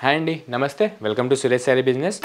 Hi అండి, నమస్తే. Welcome to Suresh sari business.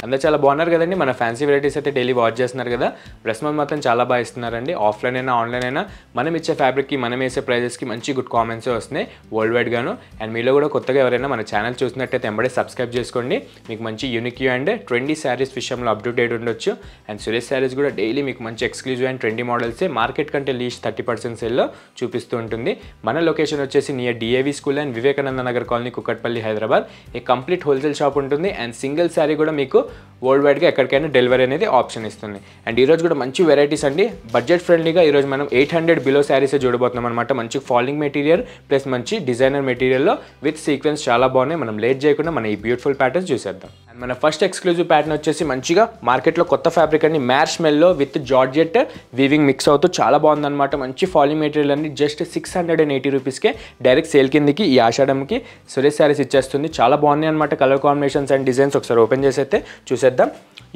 అందరూ చాలా బాగున్నారు కదండి. మన ఫ్యాన్సీ వెరైటీస్ అయితే డైలీ వాచ్ చేస్తున్నారు కదా. రెస్పాన్స్ మాత్రం చాలా బాగా ఇస్తున్నారండి. ఆఫ్లైన్ అయినా ఆన్లైన్ అయినా మనం ఇచ్చే ఫ్యాబ్రిక్కి మనం వేసే ప్రైజెస్కి మంచి గుడ్ కామెంట్స్ వస్తున్నాయి వరల్డ్ వైడ్ గాను. అండ్ మీలో కూడా కొత్తగా ఎవరైనా మన ఛానల్ చూసినట్టయితే ఎంబడే సబ్స్క్రైబ్ చేసుకోండి. మీకు మంచి యూనిక్ అండ్ ట్రెండీ శారీస్ విషయంలో అప్డేట్ ఉండొచ్చు. అండ్ సురేష్ శారీస్ కూడా డైలీ మీకు మంచి ఎక్స్క్లూజివ్ అండ్ ట్రెండీ మోడల్సే మార్కెట్ కంటే లీస్ట్ 30% సేల్లో చూపిస్తూ ఉంటుంది. మన లొకేషన్ వచ్చేసి near DAV school and Vivekananda Nagar colony, Kukatpally, Hyderabad. ఈ కంప్లీట్ హోల్సేల్ షాప్ ఉంటుంది. అండ్ సింగిల్ శారీ కూడా మీకు వరల్డ్ వైడ్గా ఎక్కడికైనా డెలివరీ అనేది ఆప్షన్ ఇస్తుంది. అండ్ ఈరోజు కూడా మంచి వెరైటీస్ అండి. బడ్జెట్ ఫ్రెండ్లీగా ఈరోజు మనం 800 బిలో శారీసే చూడబోతున్నాం అనమాట. మంచి ఫాలింగ్ మెటీరియల్ ప్లస్ మంచి డిజైనర్ మెటీరియల్లో విత్ సీక్వెన్స్ చాలా బాగున్నాయి. మనం లేట్ చేయకుండా మన ఈ బ్యూటిఫుల్ ప్యాటర్న్స్ చూసేద్దాం. అండ్ మన ఫస్ట్ ఎక్స్క్లూజివ్ ప్యాటర్న్ వచ్చేసి మంచిగా మార్కెట్లో కొత్త ఫ్యాబ్రిక్ అండి. మ్యాష్ మెల్లో విత్ జార్జెట్ వీవింగ్ మిక్స్ అవుతూ చాలా బాగుందన్నమాట. మంచి ఫాలింగ్ మెటీరియల్ అండి. జస్ట్ 680 రూపీస్కే డైరెక్ట్ సేల్ కిందకి ఈ ఆషాఢంకి సురేష్ శారీస్ ఇచ్చేస్తుంది. చాలా బాగున్నాయి అనమాట. కలర్ కాంబినేషన్స్ అండ్ డిజైన్స్ ఒకసారి ఓపెన్ చేసి అయితే చూసేద్దాం.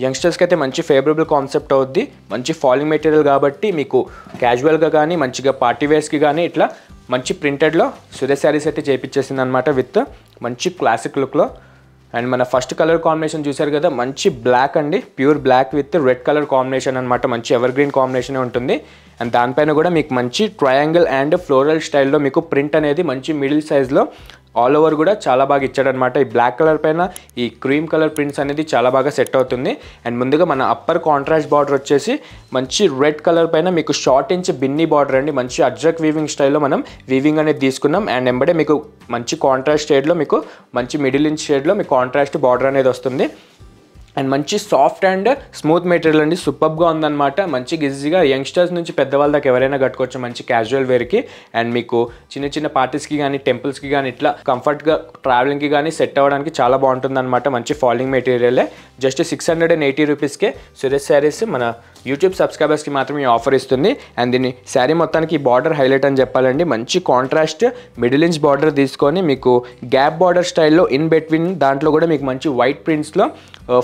యంగ్స్టర్స్కి అయితే మంచి ఫేవరబుల్ కాన్సెప్ట్ అవుద్ది. మంచి ఫాలింగ్ మెటీరియల్ కాబట్టి మీకు క్యాజువల్గా కానీ మంచిగా పార్టీ వేర్స్కి కానీ ఇట్లా మంచి ప్రింటెడ్లో సురేష్ శారీస్ అయితే చేయించేసింది అనమాట విత్ మంచి క్లాసిక్ లుక్లో. అండ్ మన ఫస్ట్ కలర్ కాంబినేషన్ చూసారు కదా, మంచి బ్లాక్ అండి, pure black with red colour combination అనమాట. మంచి ఎవర్ గ్రీన్ కాంబినేషన్ ఉంటుంది. అండ్ దానిపైన కూడా మీకు మంచి ట్రయాంగిల్ అండ్ ఫ్లోరల్ స్టైల్లో మీకు ప్రింట్ అనేది మంచి మిడిల్ సైజ్లో ఆల్ ఓవర్ కూడా చాలా బాగా ఇచ్చాడనమాట. ఈ బ్లాక్ కలర్ పైన ఈ క్రీమ్ కలర్ ప్రింట్స్ అనేది చాలా బాగా సెట్ అవుతుంది. అండ్ ముందుగా మన అప్పర్ కాంట్రాస్ట్ బార్డర్ వచ్చేసి మంచి రెడ్ కలర్ పైన మీకు షార్ట్ ఇంచ్ బిన్నీ బార్డర్ అండి. మంచి అజ్రక్ వీవింగ్ స్టైల్లో మనం వీవింగ్ అనేది తీసుకున్నాం. అండ్ ఎంబడే మీకు మంచి కాంట్రాస్ట్ షేడ్లో మీకు మంచి మిడిల్ ఇంచ్ షేడ్లో మీకు కాంట్రాస్ట్ బార్డర్ అనేది వస్తుంది. అండ్ మంచి సాఫ్ట్ అండ్ స్మూత్ మెటీరియల్ అండి. సూపర్గా ఉందన్నమాట. మంచి ఈజీగా యంగ్స్టర్స్ నుంచి పెద్దవాళ్ళ దాకా ఎవరైనా కట్టుకోవచ్చు మంచి క్యాజువల్ వేర్కి. అండ్ మీకు చిన్న చిన్న పార్టీస్కి కానీ టెంపుల్స్కి కానీ ఇట్లా కంఫర్ట్గా ట్రావెలింగ్కి కానీ సెట్ అవ్వడానికి చాలా బాగుంటుంది అనమాట. మంచి ఫాలింగ్ మెటీరియలే. జస్ట్ 680 రూపీస్కే సురేష్ శారీస్ మన యూట్యూబ్ సబ్స్క్రైబర్స్కి మాత్రం ఈ ఆఫర్ ఇస్తుంది. అండ్ దీన్ని శారీ మొత్తానికి ఈ బార్డర్ హైలైట్ అని చెప్పాలండి. మంచి కాంట్రాస్ట్ మిడిల్ ఇంచ్ బార్డర్ తీసుకొని మీకు గ్యాప్ బార్డర్ స్టైల్లో ఇన్ బిట్వీన్ దాంట్లో కూడా మీకు మంచి వైట్ ప్రింట్స్లో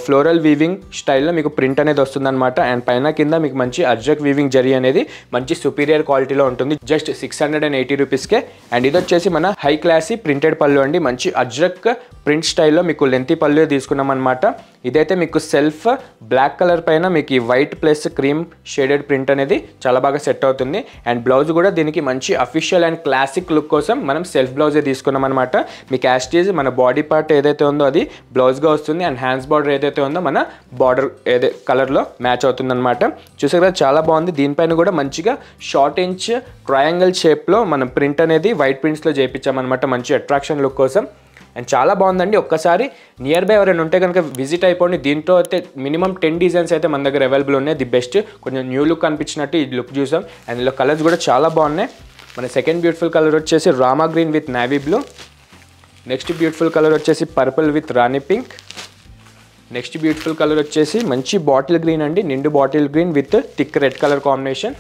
ఫ్లోరల్ వీవింగ్ స్టైల్లో మీకు ప్రింట్ అనేది వస్తుందన్నమాట. అండ్ పైన కింద మీకు మంచి అజ్రక్ వీవింగ్ జరీ అనేది మంచి సుపీరియర్ క్వాలిటీలో ఉంటుంది. జస్ట్ 680 రూపీస్కే. అండ్ ఇది వచ్చేసి మన హై క్లాసీ ప్రింటెడ్ పళ్ళు అండి. మంచి అజ్రక్ ప్రింట్ స్టైల్లో మీకు లెంతీ పళ్ళు తీసుకున్నాం అనమాట. ఇదైతే మీకు సెల్ఫ్ బ్లాక్ కలర్ పైన మీకు ఈ white plus cream shaded print అనేది చాలా బాగా సెట్ అవుతుంది. అండ్ బ్లౌజ్ కూడా దీనికి మంచి అఫీషియల్ అండ్ క్లాసిక్ లుక్ కోసం మనం సెల్ఫ్ బ్లౌజే తీసుకున్నాం అనమాట. మీకు యాస్టీజ్ మన బాడీ పార్ట్ ఏదైతే ఉందో అది బ్లౌజ్గా వస్తుంది. అండ్ హ్యాండ్స్ బార్డర్ ఏదైతే ఉందో మన బార్డర్ ఏదే కలర్లో మ్యాచ్ అవుతుందన్నమాట. చూసారు కదా, చాలా బాగుంది. దీనిపైన కూడా మంచిగా షార్ట్ ఇంచ్ ట్రయాంగిల్ షేప్లో మనం ప్రింట్ అనేది వైట్ ప్రింట్స్లో చేయించామన్నమాట మంచి అట్రాక్షన్ లుక్ కోసం. అండ్ చాలా బాగుందండి. ఒక్కసారి నియర్ బై ఎవరైనా ఉంటే కనుక విజిట్ అయిపోండి. దీంట్లో అయితే మినిమం 10 డిజైన్స్ అయితే మన దగ్గర అవైలబుల్ ఉన్నాయి. ది బెస్ట్ కొంచెం న్యూ లుక్ అనిపించినట్టు ఈ లుక్ చూసాం. అండ్ ఇందులో కలర్స్ కూడా చాలా బాగున్నాయి. మన సెకండ్ బ్యూటిఫుల్ కలర్ వచ్చేసి Rama green with navy blue. Next beautiful colour వచ్చేసి purple with rani pink. Next beautiful colour వచ్చేసి మంచి బాటిల్ గ్రీన్ అండి, నిండు bottle green with thick red colour combination.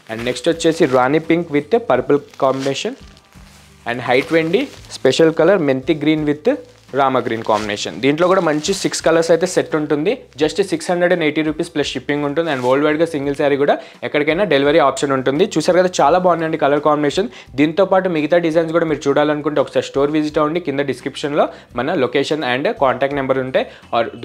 And next వచ్చేసి rani pink with purple combination. And హైట్ వెండి special colour మెంతి green with Rama green combination. దీంట్లో కూడా మంచి 6 కలర్స్ అయితే సెట్ ఉంటుంది. జస్ట్ 680 రూపీస్ ప్లస్ షిప్పింగ్ ఉంటుంది. అండ్ వరల్డ్ వైడ్గా సింగిల్ శారీ కూడా ఎక్కడికైనా డెలివరీ ఆప్షన్ ఉంటుంది. చూసారు కదా, చాలా బాగున్నాయండి కలర్ కాంబినేషన్. దీంతో పాటు మిగతా డిజైన్స్ కూడా మీరు చూడాలనుకుంటే ఒకసారి స్టోర్ విజిట్ అవ్వండి. కింద డిస్క్రిప్షన్లో మన లొకేషన్ అండ్ కాంటాక్ట్ నెంబర్ ఉంటే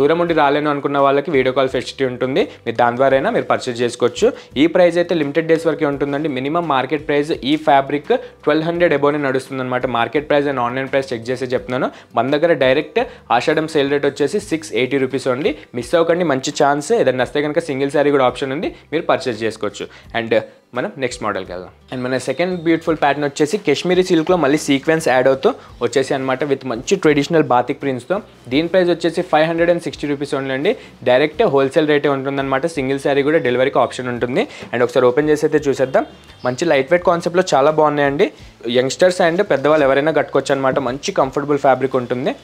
దూరం ఉండి రాలేను అనుకున్న వాళ్ళకి వీడియో కాల్ ఫెసిలిటీ ఉంటుంది. మీరు దాని ద్వారా అయినా మీరు పర్చేస్ చేసుకోవచ్చు. ఈ ప్రైస్ అయితే లిమిటెడ్ డేస్ వరకే ఉంటుందండి. మినిమం మార్కెట్ ప్రైస్ ఈ ఫ్యాబ్రిక్ 1200 అబోనే నడుస్తుంది అనమాట. Market price and online price check చేసి చెప్తున్నాను. మన దగ్గర డైరెక్ట్ ఆషాఢం సేల్ రేట్ వచ్చేసి 680 రూపీస్ ఓన్లీ. మిస్ అవ్వకండి, మంచి ఛాన్స్. ఏదైనా వస్తే కనుక సింగిల్ శారీ కూడా ఆప్షన్ ఉంది, మీరు పర్చేస్ చేసుకోవచ్చు. అండ్ మనం నెక్స్ట్ మోడల్కి వెళ్దాం. అండ్ మన సెకండ్ బ్యూటిఫుల్ ప్యాటర్న్ వచ్చేసి కాశ్మీరీ సిల్క్లో మళ్ళీ సీక్వెన్స్ యాడ్ అవుతూ వచ్చేసి అనమాట విత్ మంచి ట్రెడిషనల్ బాతిక్ ప్రింట్స్తో. దీని ప్రైస్ వచ్చేసి 560 రూపీస్ ఓన్లీ అండి. డైరెక్ట్ హోల్సేల్ రేటే ఉంటుందన్నమాట. సింగిల్ శారీ కూడా డెలివరీకి ఆప్షన్ ఉంటుంది. అండ్ ఒకసారి ఓపెన్ చేసి అయితే చూసేద్దాం. మంచి లైట్ వెయిట్ కాన్సెప్ట్లో చాలా బాగున్నాయండి. యంగ్స్టర్స్ అండ్ పెద్దవాళ్ళు ఎవరైనా కట్టుకోవచ్చు అనమాట. మంచి కంఫర్టబుల్ ఫ్యాబ్రిక్ ఉంటుంది.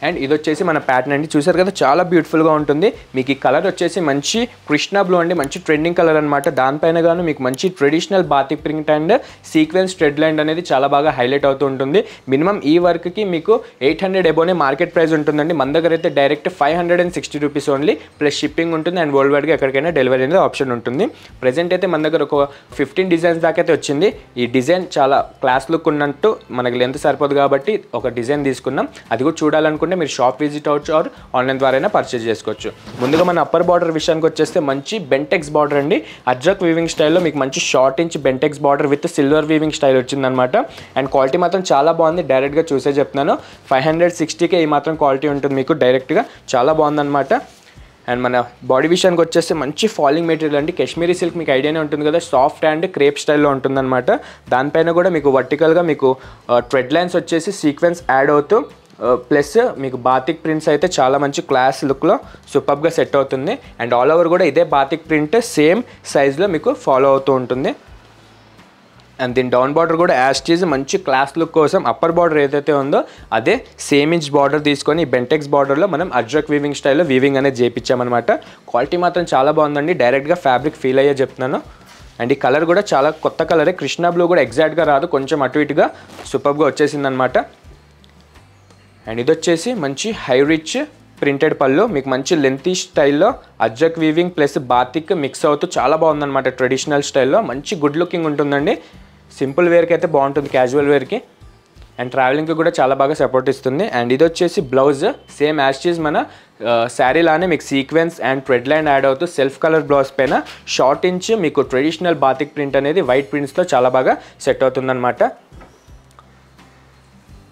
అండ్ ఇది వచ్చేసి మన ప్యాటర్న్ అండి, చూసారు కదా చాలా బ్యూటిఫుల్గా ఉంటుంది. మీకు ఈ కలర్ వచ్చేసి మంచి కృష్ణ బ్లూ అండి, మంచి ట్రెండింగ్ కలర్ అనమాట. దానిపైన గాను మీకు మంచి traditional batik print and sequence thread line అనేది చాలా బాగా హైలైట్ అవుతూ ఉంటుంది. మినిమం ఈ వర్క్కి మీకు 800 ఎబోనే మార్కెట్ ప్రైస్ ఉంటుందండి. మన దగ్గర అయితే direct 560 rupees only, plus shipping ఉంటుంది అండ్ వరల్డ్ వైడ్గా ఎక్కడికైనా డెలివరీ అనేది ఆప్షన్ ఉంటుంది. ప్రెజెంట్ అయితే మన దగ్గర ఒక 15 డిజైన్స్ దాకా అయితే వచ్చింది. ఈ డిజైన్ చాలా క్లాస్ లుక్ ఉన్నట్టు మనకి లెంత్ సరిపోదు కాబట్టి ఒక డిజైన్ తీసుకున్నాం. అది కూడా చూడాలనుకుంటే మీరు షాప్ విజిట్ అవ్వచ్చు ఆర్ ఆన్లైన్ ద్వారా అయినా పర్చేజ్ చేసుకోవచ్చు. ముందుగా మన అప్పర్ బార్డర్ విషయానికి వచ్చేస్తే మంచి బెంటెక్స్ బార్డర్ అండి, అజ్రక్ వీవింగ్ స్టైల్లో మీకు మంచి short inch Bentex border with silver weaving style వచ్చిందనమాట. అండ్ క్వాలిటీ మాత్రం చాలా బాగుంది, డైరెక్ట్గా చూసే చెప్తున్నాను. 560కే ఈ మాత్రం క్వాలిటీ ఉంటుంది మీకు డైరెక్ట్గా, చాలా బాగుందన్నమాట. అండ్ మన బాడీ విషయానికి వచ్చేస్తే మంచి ఫాలింగ్ మెటీరియల్ అండి, కాశ్మీరీ సిల్క్ మీకు ఐడియానే ఉంటుంది కదా, సాఫ్ట్ అండ్ క్రేప్ స్టైల్లో ఉంటుందన్నమాట. దానిపైన కూడా మీకు వర్టికల్గా మీకు థ్రెడ్ లైన్స్ వచ్చేసి సీక్వెన్స్ యాడ్ అవుతూ ప్లస్ మీకు బాతిక్ ప్రింట్స్ అయితే చాలా మంచి క్లాస్ లుక్లో సూపర్గా సెట్ అవుతుంది. అండ్ ఆల్ ఓవర్ కూడా ఇదే బాతిక్ ప్రింట్ సేమ్ సైజ్లో మీకు ఫాలో అవుతూ ఉంటుంది. అండ్ దీని డౌన్ బార్డర్ కూడా యాస్టీజ్ మంచి క్లాస్ లుక్ కోసం అప్పర్ బార్డర్ ఏదైతే ఉందో అదే సేమ్ ఇంచ్ బార్డర్ తీసుకొని బెంటెక్స్ బార్డర్లో మనం అజ్రక్ వీవింగ్ స్టైల్లో వీవింగ్ అనేది చేయించామన్నమాట. క్వాలిటీ మాత్రం చాలా బాగుందండి, డైరెక్ట్గా ఫ్యాబ్రిక్ ఫీల్ అయ్యే చెప్తున్నాను. అండ్ ఈ కలర్ కూడా చాలా కొత్త కలరే, కృష్ణ బ్లూ కూడా ఎగ్జాక్ట్గా రాదు, కొంచెం అటు ఇటుగా సూపర్గా వచ్చేసిందనమాట. అండ్ ఇది వచ్చేసి మంచి హై రిచ్ ప్రింటెడ్ పళ్ళు, మీకు మంచి లెంతీ స్టైల్లో ajrak weaving plus batik mix అవుతూ చాలా బాగుందన్నమాట. ట్రెడిషనల్ స్టైల్లో మంచి గుడ్ లుకింగ్ ఉంటుందండి. సింపుల్ వేర్కి అయితే బాగుంటుంది, క్యాజువల్ వేర్కి అండ్ ట్రావెలింగ్కి కూడా చాలా బాగా సపోర్ట్ ఇస్తుంది. అండ్ ఇది వచ్చేసి బ్లౌజ్ సేమ్ యాస్టీజ్ మన శారీ లానే మీకు sequence and thread line add అవుతూ సెల్ఫ్ కలర్ బ్లౌజ్ పైన షార్ట్ ఇంచ్ మీకు ట్రెడిషనల్ బాతిక్ ప్రింట్ అనేది వైట్ ప్రింట్స్తో చాలా బాగా సెట్ అవుతుందన్నమాట.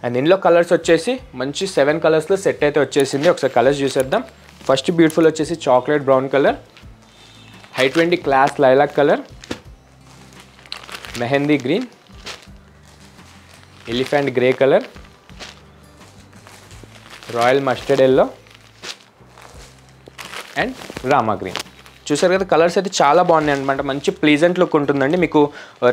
అండ్ ఇందులో కలర్స్ వచ్చేసి మంచి 7 కలర్స్లో సెట్ అయితే వచ్చేసింది. ఒకసారి కలర్స్ చూసేద్దాం. ఫస్ట్ బ్యూటిఫుల్ వచ్చేసి chocolate brown colour, high 20 class lilac colour, mehndi green, elephant grey colour, royal mustard yellow and Rama green. చూసారు కదా కలర్స్ అయితే చాలా బాగున్నాయి అనమాట, మంచి ప్లీజెంట్ లుక్ ఉంటుందండి. మీకు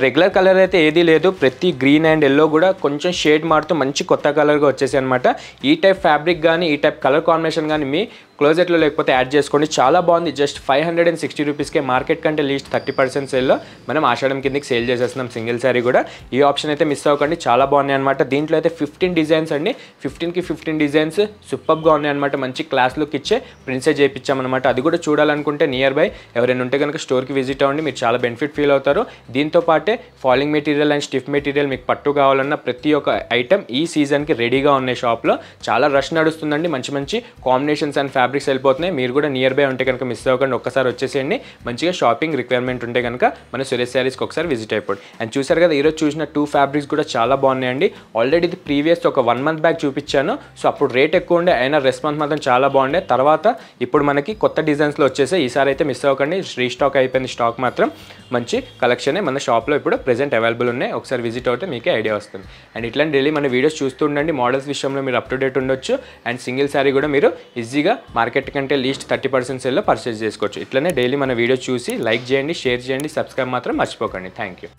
రెగ్యులర్ కలర్ అయితే ఏదీ లేదు, ప్రతి గ్రీన్ అండ్ ఎల్లో కూడా కొంచెం షేడ్ మారుతూ మంచి కొత్త కలర్గా వచ్చేసి అనమాట. ఈ టైప్ ఫ్యాబ్రిక్ కానీ ఈ టైప్ కలర్ కాంబినేషన్ కానీ మీ క్లోజెట్లో లేకపోతే యాడ్ చేసుకోండి, చాలా బాగుంది. జస్ట్ 560 రూపీస్కే మార్కెట్ కంటే లీస్ట్ 30% సేల్లో మనం ఆషాఢం కిందకి సేల్ చేసేస్తున్నాం సింగిల్ శారీ కూడా. ఈ ఆప్షన్ అయితే మిస్ అవ్వకండి, చాలా బాగున్నాయి అనమాట. దీంట్లో అయితే 15 డిజైన్స్ అండి, 15కి 15 డిజైన్స్ సూపర్గా ఉన్నాయి అనమాట. మంచి క్లాస్ లుక్ ఇచ్చే ప్రింట్సే చేయించామన్నమాట. అది కూడా చూడాలనుకుంటే నియర్ బై ఎవరైనా ఉంటే కనుక స్టోర్కి విజిట్ అవ్వండి, మీరు చాలా బెనిఫిట్ ఫీల్ అవుతారు. దీంతో పాటే falling material and stiff material మీకు పట్టు కావాలన్న ప్రతి ఒక్క ఐటమ్ ఈ సీజన్కి రెడీగా ఉన్నాయి షాప్లో. చాలా రష్ నడుస్తుందండి, మంచి మంచి కాంబినేషన్స్ అండ్ ఫ్యాబ్రిక్స్ వెళ్ళిపోతున్నాయి. మీరు కూడా నియర్ బై ఉంటే కనుక మిస్ అవ్వకండి, ఒక్కసారి వచ్చేసేయండి. మంచిగా షాపింగ్ రిక్వైర్మెంట్ ఉంటే కనుక మన సురేష్ శారీస్కి ఒకసారి విజిట్ అయిపోండి. అండ్ చూసారు కదా ఈరోజు చూసిన 2 ఫ్యాబ్రిక్స్ కూడా చాలా బాగున్నాయండి. ఆల్రెడీ ఇది ప్రీవియస్ ఒక 1 మంత్ బ్యాక్ చూపించాను, సో అప్పుడు రేట్ ఎక్కువ ఉండే, అయినా రెస్పాన్స్ మాత్రం చాలా బాగుండే. తర్వాత ఇప్పుడు మనకి కొత్త డిజైన్స్లో వచ్చేసాయి, ఈసారి అయితే మిస్ అవ్వకండి, రీస్టాక్ అయిపోయింది స్టాక్ మాత్రం. మంచి కలెక్షనే మన షాప్లో ఇప్పుడు ప్రెజెంట్ అవైలబుల్ ఉన్నాయి, ఒకసారి విజిట్ అవుతే మీకే ఐడియా వస్తుంది. అండ్ ఇట్లాంటి డైలీ మన వీడియోస్ చూస్తూ ఉండండి, మోడల్స్ విషయంలో మీరు అప్ టు డేట్ ఉండొచ్చు. అండ్ సింగిల్ శారీ కూడా మీరు ఈజీగా మార్కెట్ కంటే లీస్ట్ 30% సేల్లో పర్చేస్ చేసుకోవచ్చు. ఇట్లనే డైలీ మన వీడియో చూసి లైక్ చేయండి, షేర్ చేయండి, సబ్స్క్రైబ్ మాత్రం మర్చిపోకండి. Thank you.